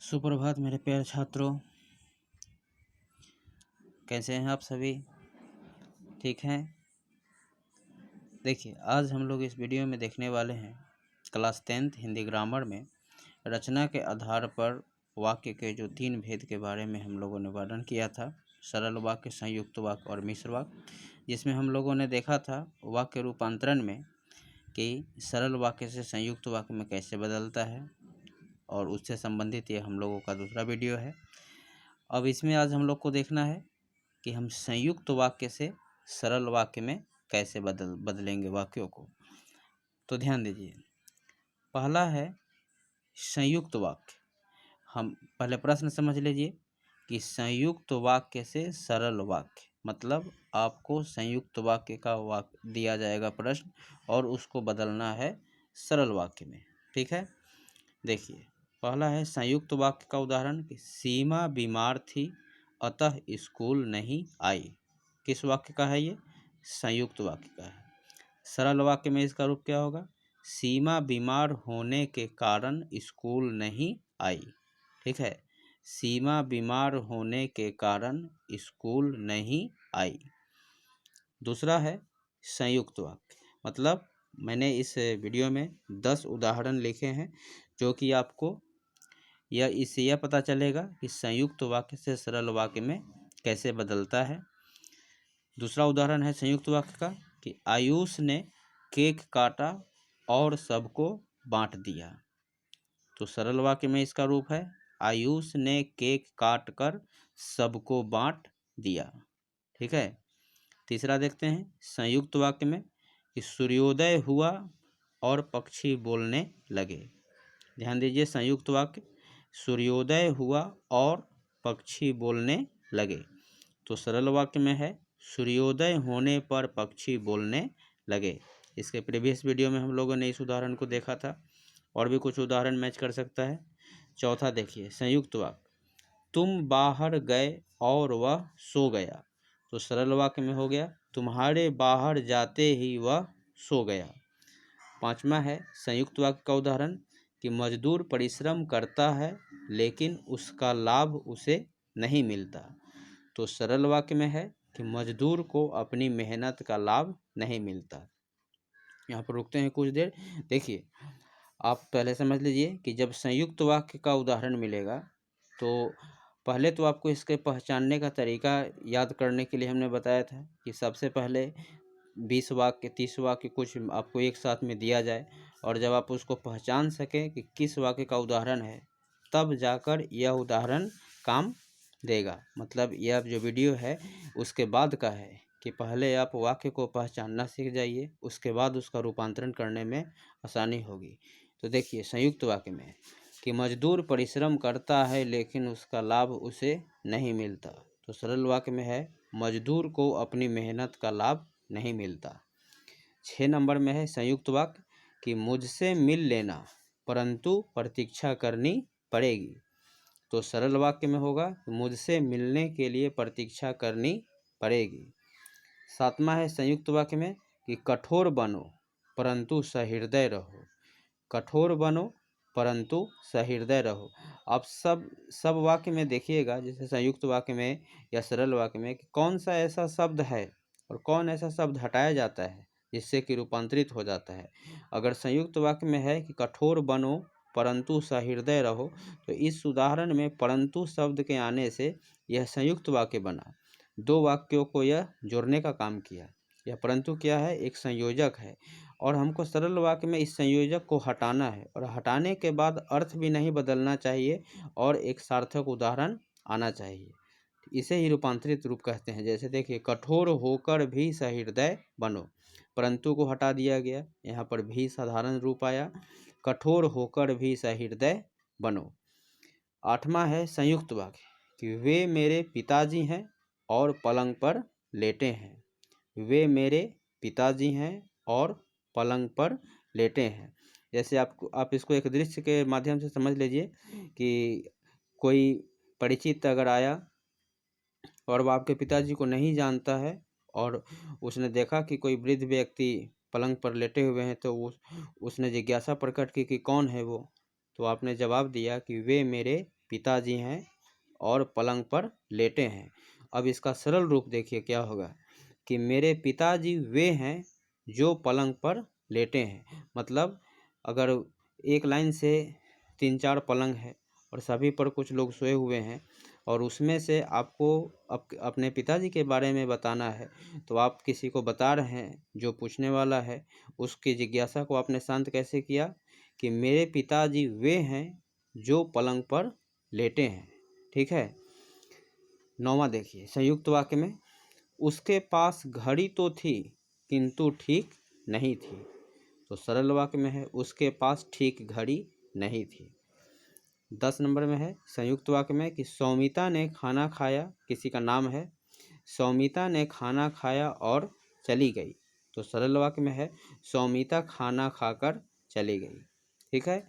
सुप्रभात मेरे प्यारे छात्रों, कैसे हैं आप सभी? ठीक हैं? देखिए, आज हम लोग इस वीडियो में देखने वाले हैं क्लास 10th हिंदी ग्रामर में रचना के आधार पर वाक्य के जो 3 भेद के बारे में हम लोगों ने वर्णन किया था। सरल वाक्य, संयुक्त वाक्य और मिश्र वाक्य, जिसमें हम लोगों ने देखा था वाक्य रूपांतरण में कि सरल वाक्य से संयुक्त वाक्य में कैसे बदलता है, और उससे संबंधित ये हम लोगों का दूसरा वीडियो है। अब इसमें आज हम लोग को देखना है कि हम संयुक्त वाक्य से सरल वाक्य में कैसे बदलेंगे वाक्यों को। तो ध्यान दीजिए, पहला है संयुक्त वाक्य। हम पहले प्रश्न समझ लीजिए कि संयुक्त वाक्य से सरल वाक्य, मतलब आपको संयुक्त वाक्य का वाक्य दिया जाएगा प्रश्न और उसको बदलना है सरल वाक्य में। ठीक है, देखिए पहला है संयुक्त वाक्य का उदाहरण कि सीमा बीमार थी अतः स्कूल नहीं आई। किस वाक्य का है ये? संयुक्त वाक्य का है। सरल वाक्य में इसका रूप क्या होगा? सीमा बीमार होने के कारण स्कूल नहीं आई। ठीक है, सीमा बीमार होने के कारण स्कूल नहीं आई। दूसरा है संयुक्त वाक्य, मतलब मैंने इस वीडियो में 10 उदाहरण लिखे हैं जो कि आपको इससे यह पता चलेगा कि संयुक्त वाक्य से सरल वाक्य में कैसे बदलता है। दूसरा उदाहरण है संयुक्त वाक्य का कि आयुष ने केक काटा और सबको बांट दिया। तो सरल वाक्य में इसका रूप है आयुष ने केक काट कर सबको बांट दिया। ठीक है, तीसरा देखते हैं संयुक्त वाक्य में कि सूर्योदय हुआ और पक्षी बोलने लगे। ध्यान दीजिए, संयुक्त वाक्य सूर्योदय हुआ और पक्षी बोलने लगे। तो सरल वाक्य में है सूर्योदय होने पर पक्षी बोलने लगे। इसके प्रीवियस वीडियो में हम लोगों ने इस उदाहरण को देखा था, और भी कुछ उदाहरण मैच कर सकता है। चौथा देखिए संयुक्त वाक्य तुम बाहर गए और वह सो गया। तो सरल वाक्य में हो गया तुम्हारे बाहर जाते ही वह सो गया। पांचवा है संयुक्त वाक्य का उदाहरण कि मजदूर परिश्रम करता है लेकिन उसका लाभ उसे नहीं मिलता। तो सरल वाक्य में है कि मजदूर को अपनी मेहनत का लाभ नहीं मिलता। यहाँ पर रुकते हैं कुछ देर। देखिए, आप पहले समझ लीजिए कि जब संयुक्त वाक्य का उदाहरण मिलेगा तो पहले तो आपको इसके पहचानने का तरीका याद करने के लिए हमने बताया था कि सबसे पहले 20 वाक्य 30 वाक्य कुछ आपको एक साथ में दिया जाए, और जब आप उसको पहचान सकें कि किस वाक्य का उदाहरण है, तब जाकर यह उदाहरण काम देगा। मतलब यह जो वीडियो है उसके बाद का है कि पहले आप वाक्य को पहचानना सीख जाइए, उसके बाद उसका रूपांतरण करने में आसानी होगी। तो देखिए संयुक्त वाक्य में कि मजदूर परिश्रम करता है लेकिन उसका लाभ उसे नहीं मिलता। तो सरल वाक्य में है मजदूर को अपनी मेहनत का लाभ नहीं मिलता। 6 नंबर में है संयुक्त वाक्य कि मुझसे मिल लेना परंतु प्रतीक्षा करनी पड़ेगी। तो सरल वाक्य में होगा मुझसे मिलने के लिए प्रतीक्षा करनी पड़ेगी। 7वां है संयुक्त वाक्य में कि कठोर बनो परंतु सहृदय रहो। कठोर बनो परंतु सहृदय रहो। आप सब वाक्य में देखिएगा, जैसे संयुक्त वाक्य में या सरल वाक्य में, कि कौन सा ऐसा शब्द है और कौन ऐसा शब्द हटाया जाता है जिससे कि रूपांतरित हो जाता है। अगर संयुक्त वाक्य में है कि कठोर बनो परंतु सहृदय रहो, तो इस उदाहरण में परंतु शब्द के आने से यह संयुक्त वाक्य बना। 2 वाक्यों को यह जोड़ने का काम किया। यह परंतु क्या है? एक संयोजक है, और हमको सरल वाक्य में इस संयोजक को हटाना है, और हटाने के बाद अर्थ भी नहीं बदलना चाहिए और एक सार्थक उदाहरण आना चाहिए। इसे ही रूपांतरित रूप कहते हैं। जैसे देखिए कठोर होकर भी सहृदय बनो, परंतु को हटा दिया गया, यहाँ पर भी साधारण रूप आया, कठोर होकर भी सहृदय बनो। 8वां है संयुक्त वाक्य कि वे मेरे पिताजी हैं और पलंग पर लेटे हैं। वे मेरे पिताजी हैं और पलंग पर लेटे हैं। जैसे आप इसको एक दृश्य के माध्यम से समझ लीजिए कि कोई परिचित अगर आया और वह आपके पिताजी को नहीं जानता है, और उसने देखा कि कोई वृद्ध व्यक्ति पलंग पर लेटे हुए हैं, तो उसने जिज्ञासा प्रकट की कि कौन है वो। तो आपने जवाब दिया कि वे मेरे पिताजी हैं और पलंग पर लेटे हैं। अब इसका सरल रूप देखिए क्या होगा कि मेरे पिताजी वे हैं जो पलंग पर लेटे हैं। मतलब अगर एक लाइन से 3-4 पलंग है और सभी पर कुछ लोग सोए हुए हैं और उसमें से आपको अपने पिताजी के बारे में बताना है, तो आप किसी को बता रहे हैं, जो पूछने वाला है उसकी जिज्ञासा को आपने शांत कैसे किया कि मेरे पिताजी वे हैं जो पलंग पर लेटे हैं। ठीक है। 9वां देखिए संयुक्त वाक्य में, उसके पास घड़ी तो थी किंतु ठीक नहीं थी। तो सरल वाक्य में है उसके पास ठीक घड़ी नहीं थी। 10 नंबर में है संयुक्त वाक्य में कि सौमिता ने खाना खाया, किसी का नाम है, सौमिता ने खाना खाया और चली गई। तो सरल वाक्य में है सौमिता खाना खाकर चली गई। ठीक है।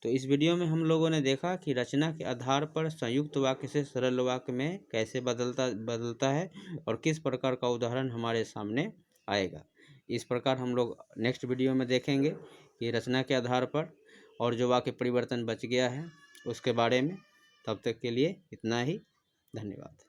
तो इस वीडियो में हम लोगों ने देखा कि रचना के आधार पर संयुक्त वाक्य से सरल वाक्य में कैसे बदलता है और किस प्रकार का उदाहरण हमारे सामने आएगा। इस प्रकार हम लोग नेक्स्ट वीडियो में देखेंगे कि रचना के आधार पर और जो वाक्य परिवर्तन बच गया है उसके बारे में। तब तक के लिए इतना ही। धन्यवाद।